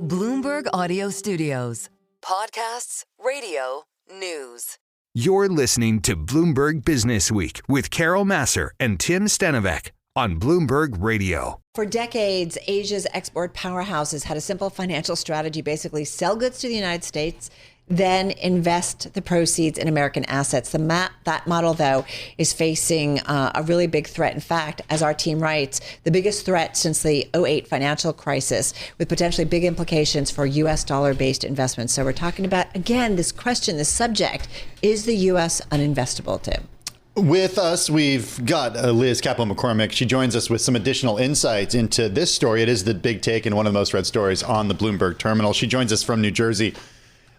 Bloomberg Audio Studios. Podcasts, radio, news. You're listening to Bloomberg Businessweek with Carol Massar and Tim Stenovec on Bloomberg Radio. For decades, Asia's export powerhouses had a simple financial strategy, basically sell goods to the United States, then invest the proceeds in American assets. That model, though, is facing a really big threat. In fact, as our team writes, the biggest threat since the '08 financial crisis, with potentially big implications for U.S. dollar-based investments. So we're talking about, again, this question, this subject, is the U.S. uninvestable, Tim? With us, we've got Liz Kaplan-McCormick. She joins us with some additional insights into this story. It is the big take and one of the most read stories on the Bloomberg Terminal. She joins us from New Jersey.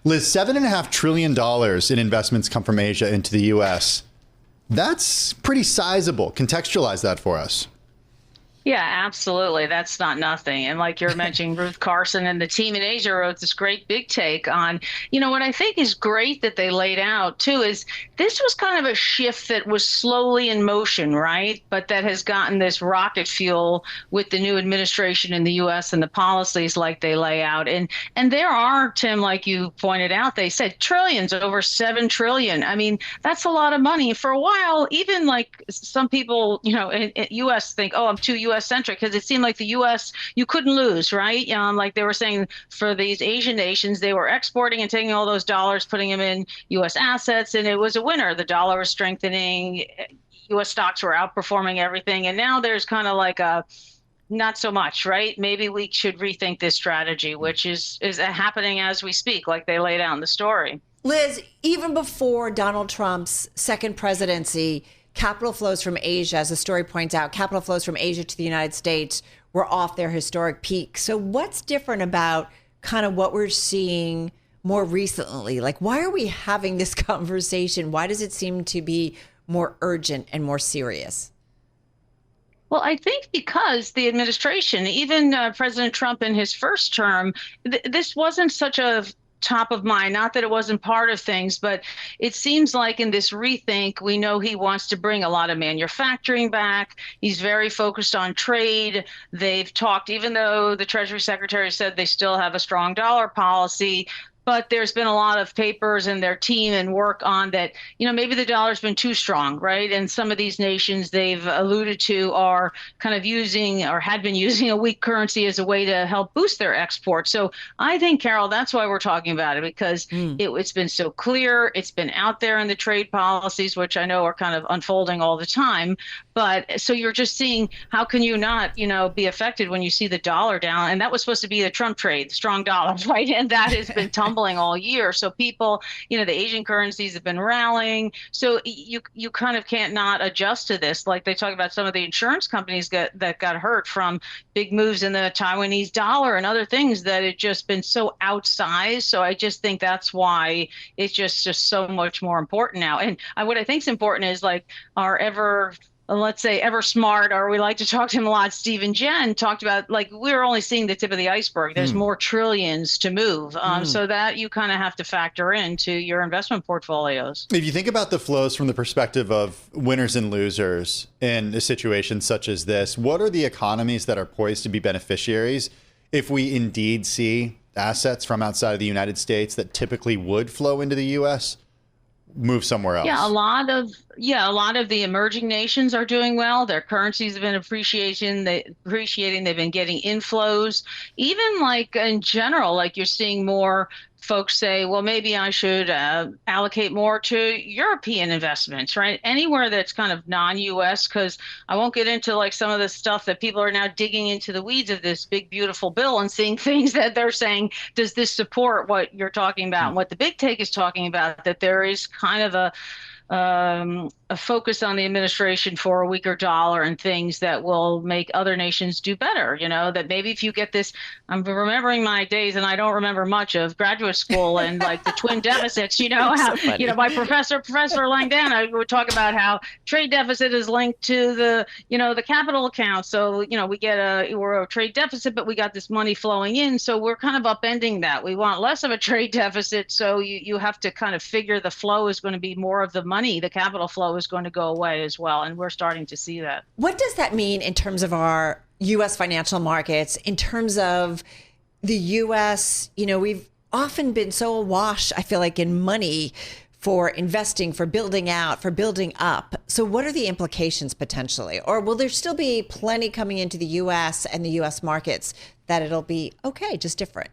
Liz, $7.5 trillion in investments come from Asia into the U.S. That's pretty sizable. Contextualize that for us. Yeah, absolutely. That's not nothing. And like you're mentioning, Ruth Carson and the team in Asia wrote this great big take on, what I think is great that they laid out, too, is this was kind of a shift that was slowly in motion, right? But that has gotten this rocket fuel with the new administration in the U.S. and the policies like they lay out. And there are, Tim, like you pointed out, they said trillions, over 7 trillion. I mean, that's a lot of money. For a while, even like some people, in U.S. think, I'm too U.S. centric, because it seemed like the U.S. you couldn't lose, right? Like they were saying for these Asian nations, they were exporting and taking all those dollars, putting them in U.S. assets, and it was a winner. The dollar was strengthening, U.S. stocks were outperforming everything, and now there's kind of like a not so much, right? Maybe we should rethink this strategy, which is happening as we speak, like they laid out in the story. Liz, even before Donald Trump's second presidency, capital flows from Asia, as the story points out, capital flows from Asia to the United States were off their historic peak. So what's different about kind of what we're seeing more recently? Like, why are we having this conversation? Why does it seem to be more urgent and more serious? Well, I think because the administration, even President Trump in his first term, this wasn't such a top of mind. Not that it wasn't part of things, but it seems like in this rethink, we know he wants to bring a lot of manufacturing back. He's very focused on trade. They've talked, even though the Treasury Secretary said they still have a strong dollar policy, but there's been a lot of papers and their team and work on that, maybe the dollar's been too strong, right? And some of these nations they've alluded to are kind of using or had been using a weak currency as a way to help boost their exports. So I think, Carol, that's why we're talking about it, because it's been so clear. It's been out there in the trade policies, which I know are kind of unfolding all the time. But so you're just seeing, how can you not, be affected when you see the dollar down? And that was supposed to be the Trump trade, the strong dollar, right? And that has been tumbling all year. So people, the Asian currencies have been rallying. So you kind of can't not adjust to this. Like they talk about some of the insurance companies that got hurt from big moves in the Taiwanese dollar and other things, that it just been so outsized. So I just think that's why it's just so much more important now. And what I think is important is like our let's say ever smart, or we like to talk to him a lot, Steve and Jen talked about, like, we're only seeing the tip of the iceberg. There's more trillions to move. So that you kind of have to factor into your investment portfolios. If you think about the flows from the perspective of winners and losers in a situation such as this, what are the economies that are poised to be beneficiaries if we indeed see assets from outside of the United States that typically would flow into the U.S. move somewhere else? Yeah, a lot of the emerging nations are doing well. Their currencies have been appreciating. They've been getting inflows. Even like in general, like you're seeing more folks say, well, maybe I should allocate more to European investments, right? Anywhere that's kind of non-U.S., because I won't get into like some of the stuff that people are now digging into the weeds of this big, beautiful bill and seeing things that they're saying, does this support what you're talking about? And what the big take is talking about, that there is kind of a focus on the administration for a weaker dollar and things that will make other nations do better. That maybe if you get this, I'm remembering my days, and I don't remember much of graduate school and like the twin deficits, how, so my Professor Langdon, I would talk about how trade deficit is linked to the, the capital account. So, we get we're a trade deficit, but we got this money flowing in. So we're kind of upending that. We want less of a trade deficit. So you have to kind of figure the flow is going to be more of the money. The capital flow is going to go away as well. And we're starting to see that. What does that mean in terms of our U.S. financial markets, in terms of the U.S., we've often been so awash, I feel like, in money for investing, for building out, for building up. So what are the implications potentially? Or will there still be plenty coming into the U.S. and the U.S. markets that it'll be okay, just different?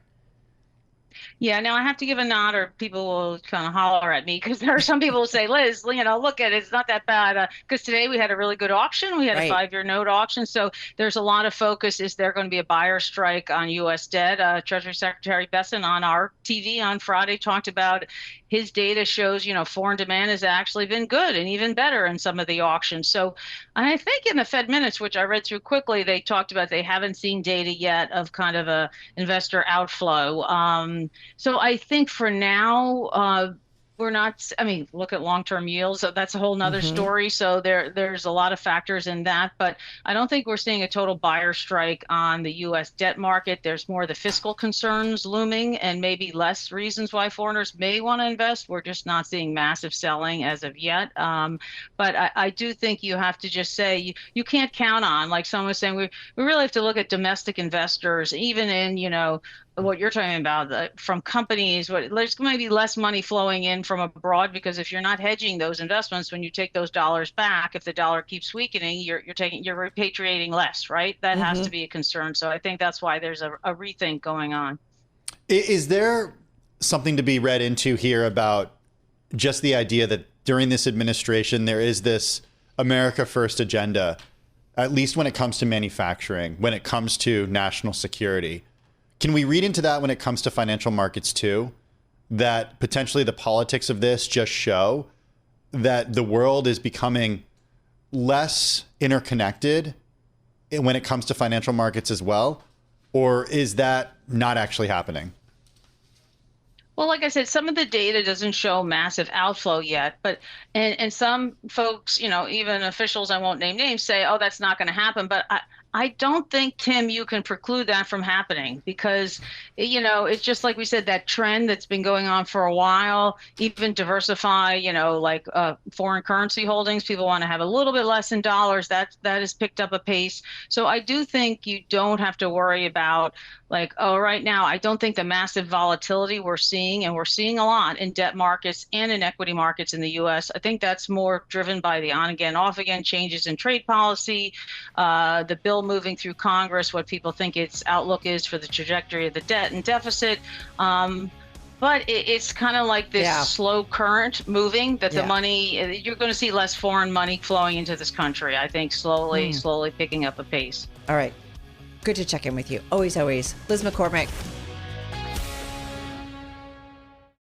Yeah, now I have to give a nod or people will kind of holler at me because there are some people who say, Liz, look at it, it's not that bad. Because today we had a really good auction. We had a 5-year note auction. So there's a lot of focus. Is there going to be a buyer strike on U.S. debt? Treasury Secretary Besson on our TV on Friday talked about his data shows, foreign demand has actually been good and even better in some of the auctions. So I think in the Fed minutes, which I read through quickly, they talked about they haven't seen data yet of kind of a investor outflow. So I think for now, we're not, look at long-term yields. So that's a whole nother story. So there's a lot of factors in that, but I don't think we're seeing a total buyer strike on the U.S. debt market. There's more the fiscal concerns looming and maybe less reasons why foreigners may want to invest. We're just not seeing massive selling as of yet. But I do think you have to just say, you can't count on, like someone was saying, we really have to look at domestic investors, even in, what you're talking about from companies. There's going to be less money flowing in from abroad because if you're not hedging those investments, when you take those dollars back, if the dollar keeps weakening, you're repatriating less, right? That has to be a concern. So I think that's why there's a rethink going on. Is there something to be read into here about just the idea that during this administration there is this America First agenda, at least when it comes to manufacturing, when it comes to national security? Can we read into that when it comes to financial markets too, that potentially the politics of this just show that the world is becoming less interconnected when it comes to financial markets as well? Or is that not actually happening? Well, like I said, some of the data doesn't show massive outflow yet, but and some folks, even officials, I won't name names, say, oh, that's not going to happen. But I don't think, Tim, you can preclude that from happening because, it's just like we said, that trend that's been going on for a while, even diversify, foreign currency holdings. People want to have a little bit less in dollars. That has picked up a pace. So I do think you don't have to worry about right now, I don't think the massive volatility we're seeing, and we're seeing a lot in debt markets and in equity markets in the U.S., I think that's more driven by the on again, off again changes in trade policy, the bill moving through Congress, what people think its outlook is for the trajectory of the debt and deficit. But it's kind of like this slow current moving that the money, you're going to see less foreign money flowing into this country, I think slowly picking up a pace. All right. Good to check in with you. Always, always. Liz McCormick,